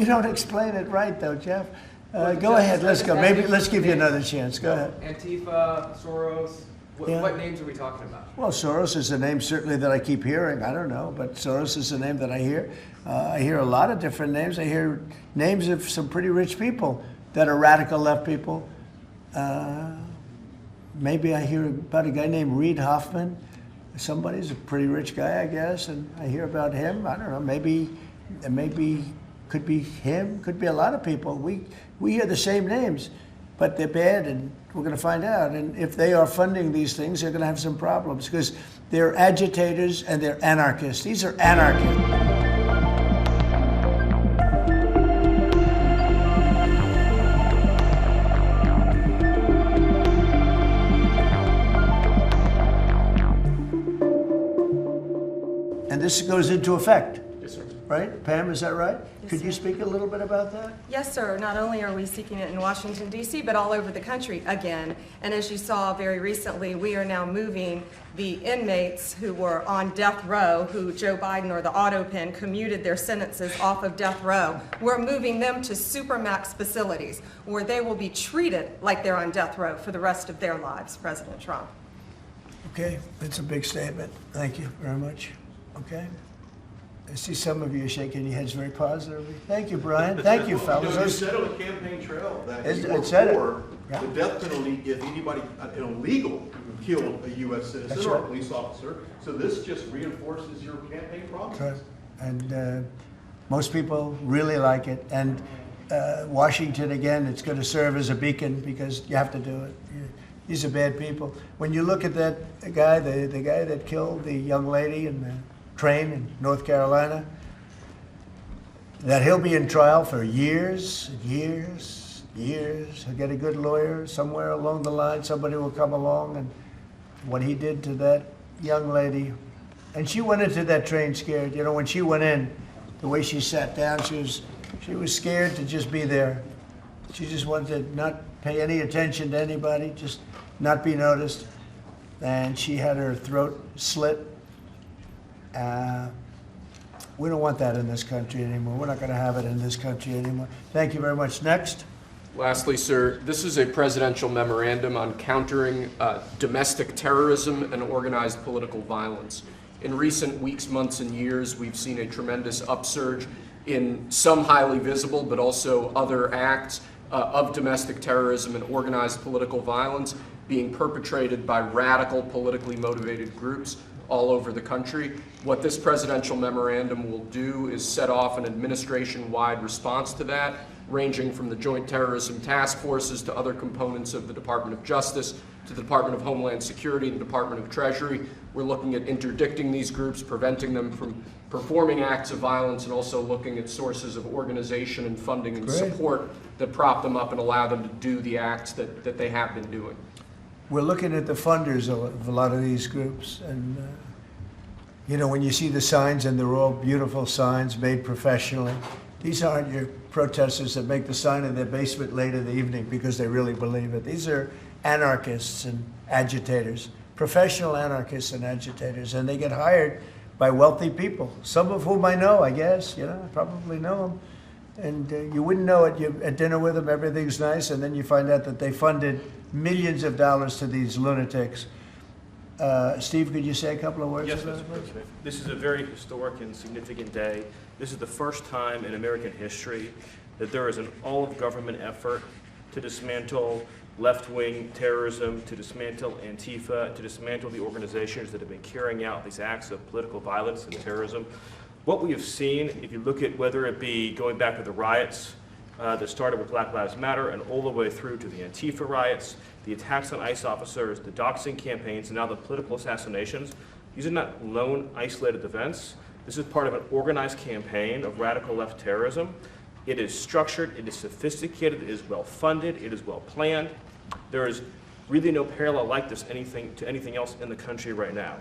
you don't explain it right, though, Jeff. Go ahead, let's go. Maybe let's give you another chance. Go ahead. Antifa, Soros, what names are we talking about? Well, Soros is a name certainly that I keep hearing. I don't know, but Soros is a name that I hear. I hear a lot of different names. I hear names of some pretty rich people that are radical left people. Maybe I hear about a guy named Reid Hoffman. Somebody's a pretty rich guy, I guess, and I hear about him. I don't know, maybe could be him, could be a lot of people. We hear the same names, but they're bad, and we're going to find out. And if they are funding these things, they're going to have some problems because they're agitators and they're anarchists. These are anarchists. This goes into effect. Yes, sir. Right? Pam, is that right? Yes, Could you sir. speak a little bit about that? Yes, sir. Not only are we seeking it in Washington, D.C., but all over the country again. And as you saw very recently, we are now moving the inmates who were on death row, who Joe Biden or the auto pen commuted their sentences off of death row. We're moving them to supermax facilities where they will be treated like they're on death row for the rest of their lives, President Trump. Okay, that's a big statement. Thank you very much. Okay. I see some of you shaking your heads very positively. Thank you, Brian. Thank you, fellas. You said on the campaign trail that you were It said for Yeah. the death penalty if anybody, an illegal, killed a U.S. citizen That's or a right. police officer. So this just reinforces your campaign promise. Correct. And most people really like it. And Washington, again, it's going to serve as a beacon because you have to do it. These are bad people. When you look at that guy, the guy that killed the young lady in the train in North Carolina, that he'll be in trial for years and years, years. He'll get a good lawyer somewhere along the line. Somebody will come along, and what he did to that young lady, and she went into that train scared. You know, when she went in, the way she sat down, she was scared to just be there. She just wanted to not pay any attention to anybody, just not be noticed. And she had her throat slit. We don't want that in this country anymore. We're not going to have it in this country anymore. Thank you very much. Next. Lastly, sir, this is a presidential memorandum on countering domestic terrorism and organized political violence. In recent weeks, months, and years, we've seen a tremendous upsurge in some highly visible, but also other acts of domestic terrorism and organized political violence being perpetrated by radical, politically motivated groups all over the country. What this presidential memorandum will do is set off an administration-wide response to that, ranging from the Joint Terrorism Task Forces to other components of the Department of Justice, to the Department of Homeland Security, the Department of Treasury. We're looking at interdicting these groups, preventing them from performing acts of violence, and also looking at sources of organization and funding and support that prop them up and allow them to do the acts that they have been doing. We're looking at the funders of a lot of these groups, and you know, when you see the signs, and they're all beautiful signs made professionally, these aren't your protesters that make the sign in their basement late in the evening because they really believe it. These are anarchists and agitators, professional anarchists and agitators, and they get hired by wealthy people, some of whom I know, I guess. You know, I probably know them. And you wouldn't know it. You're at dinner with them, everything's nice, and then you find out that they funded millions of dollars to these lunatics. Steve, could you say a couple of words? Yes, Mr. President. This is a very historic and significant day. This is the first time in American history that there is an all-of-government effort to dismantle left-wing terrorism, to dismantle Antifa, to dismantle the organizations that have been carrying out these acts of political violence and terrorism. What we have seen, if you look at whether it be going back to the riots that started with Black Lives Matter and all the way through to the Antifa riots, the attacks on ICE officers, the doxing campaigns, and now the political assassinations, these are not lone, isolated events. This is part of an organized campaign of radical left terrorism. It is structured, it is sophisticated, it is well-funded, it is well-planned. There is really no parallel like this to anything else in the country right now.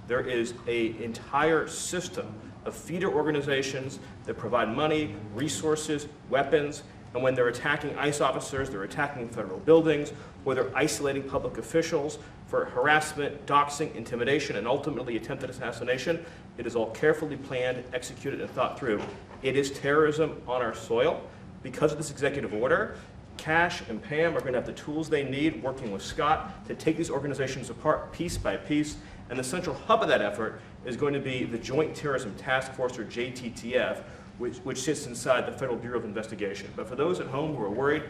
There is an entire system of feeder organizations that provide money, resources, weapons, and when they're attacking ICE officers, they're attacking federal buildings, or they're isolating public officials for harassment, doxing, intimidation, and ultimately attempted assassination. It is all carefully planned, executed, and thought through. It is terrorism on our soil. Because of this executive order, Cash and Pam are going to have the tools they need, working with Scott, to take these organizations apart piece by piece. And the central hub of that effort is going to be the Joint Terrorism Task Force, or JTTF, which sits inside the Federal Bureau of Investigation. But for those at home who are worried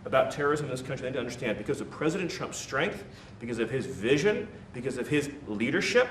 about terrorism in this country, they need to understand, because of President Trump's strength, because of his vision, because of his leadership,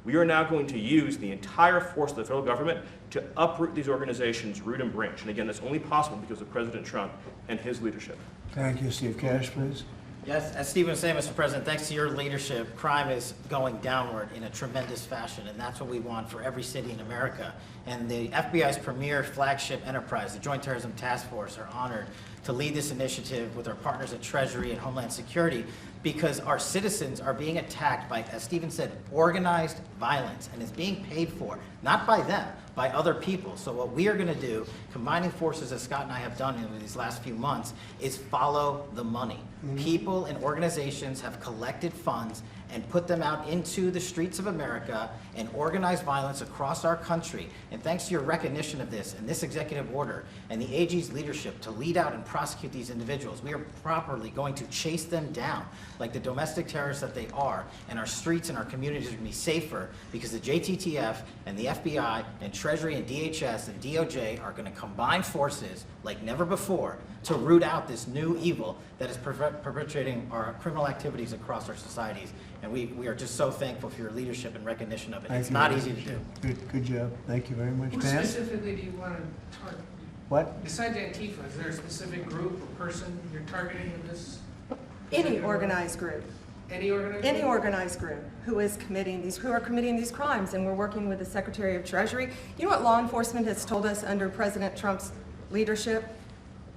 we are now going to use the entire force of the federal government to uproot these organizations root and branch. And again, that's only possible because of President Trump and his leadership. Thank you, Steve. Cash, please. Yes, as Stephen was saying, Mr. President, thanks to your leadership, crime is going downward in a tremendous fashion, and that's what we want for every city in America. And the FBI's premier flagship enterprise, the Joint Terrorism Task Force, are honored to lead this initiative with our partners at Treasury and Homeland Security, because our citizens are being attacked by, as Stephen said, organized violence, and is being paid for, not by them, by other people. So what we are going to do, combining forces as Scott and I have done in these last few months, is follow the money. People and organizations have collected funds and put them out into the streets of America and organized violence across our country. And thanks to your recognition of this and this executive order and the AG's leadership to lead out and prosecute these individuals, we are properly going to chase them down like the domestic terrorists that they are, and our streets and our communities are going to be safer because the JTTF and the FBI and Treasury and DHS and DOJ are going to combine forces like never before to root out this new evil that is perpetrating our criminal activities across our societies. And we are just so thankful for your leadership and recognition of it. It's not easy to do. Good job. Thank you very much. Who Pam? specifically do you want to target? What? Besides Antifa, is there a specific group or person you're targeting with this? Any organized group. Any organization? Any organized group who are committing these crimes, and we're working with the Secretary of Treasury. You know what law enforcement has told us under President Trump's leadership?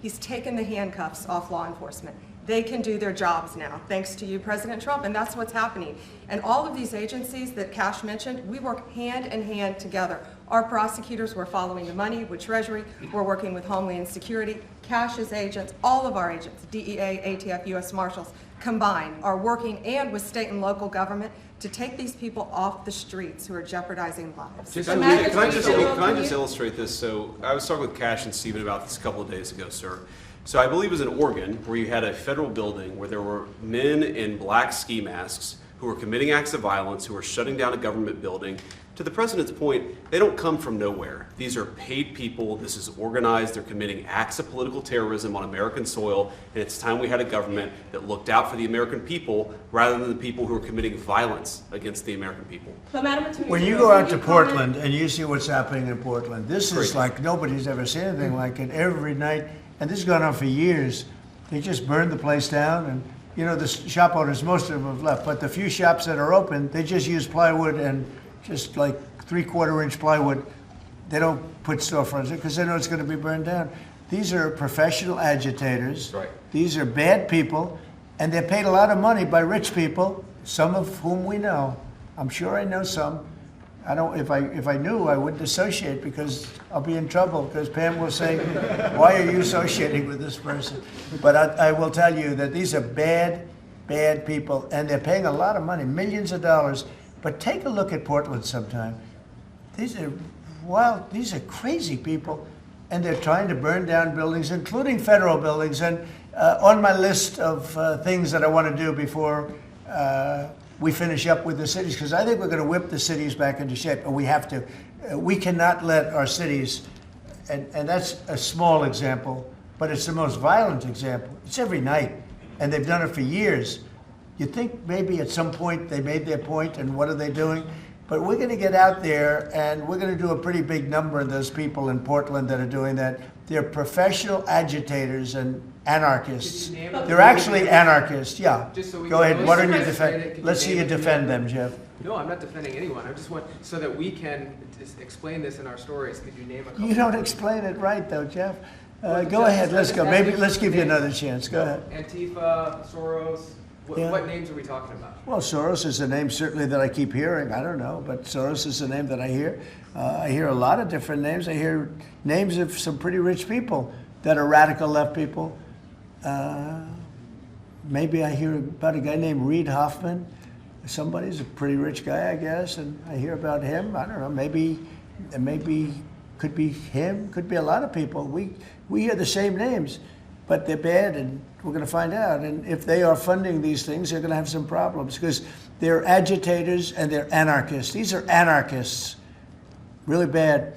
He's taken the handcuffs off law enforcement. They can do their jobs now, thanks to you, President Trump, and that's what's happening. And all of these agencies that Cash mentioned, we work hand in hand together. Our prosecutors were following the money with Treasury. We're working with Homeland Security. Cash's agents, all of our agents, DEA, ATF, U.S. Marshals, combined are working, and with state and local government, to take these people off the streets who are jeopardizing lives. Can I just illustrate this? So I was talking with Cash and Stephen about this a couple of days ago, sir. So I believe it was in Oregon where you had a federal building where there were men in black ski masks who were committing acts of violence, who were shutting down a government building. To the president's point, they don't come from nowhere. These are paid people. This is organized. They're committing acts of political terrorism on American soil. And it's time we had a government that looked out for the American people rather than the people who are committing violence against the American people. But Madam Attorney When you General, go out can to you comment? Portland and you see what's happening in Portland, this is like nobody's ever seen anything like it every night. And this has gone on for years. They just burned the place down, and you know, the shop owners, most of them have left, but the few shops that are open, they just use plywood and just like 3/4-inch plywood. They don't put storefronts in because they know it's going to be burned down. These are professional agitators. Right. These are bad people, and they're paid a lot of money by rich people, some of whom we know. I'm sure I know some. I don't. If I knew, I wouldn't associate because I'll be in trouble. Because Pam will say, "Why are you associating with this person?" But I will tell you that these are bad people, and they're paying a lot of money, millions of dollars. But take a look at Portland sometime. These are wild. These are crazy people, and they're trying to burn down buildings, including federal buildings. And on my list of things that I want to do before we finish up with the cities, because I think we're going to whip the cities back into shape, and we have to. We cannot let our cities, and that's a small example, but it's the most violent example. It's every night, and they've done it for years. You'd think maybe at some point they made their point, and what are they doing? But we're going to get out there, and we're going to do a pretty big number of those people in Portland that are doing that. They're professional agitators and anarchists. Could you name them? They're actually anarchists, yeah. Just so we Go can ahead, know. why don't you Could defend? you Let's see name you a few defend of them, Jeff. No, I'm not defending anyone. I just want, so that we can just explain this in our stories, could you name a couple? You don't explain it right, though, Jeff. Well, Go just- ahead, let's just go. ask Maybe me let's give you names. another chance. Go ahead. Antifa, Soros, Yeah. what names are we talking about? Well, Soros is a name certainly that I keep hearing. I don't know, but Soros is a name that I hear. I hear a lot of different names. I hear names of some pretty rich people that are radical left people. Maybe I hear about a guy named Reid Hoffman. somebody's a pretty rich guy, I guess, and I hear about him. I don't know, maybe could be him, could be a lot of people. We hear the same names, but they're bad, and we're going to find out. And if they are funding these things, they're going to have some problems because they're agitators and they're anarchists. These are anarchists, really bad.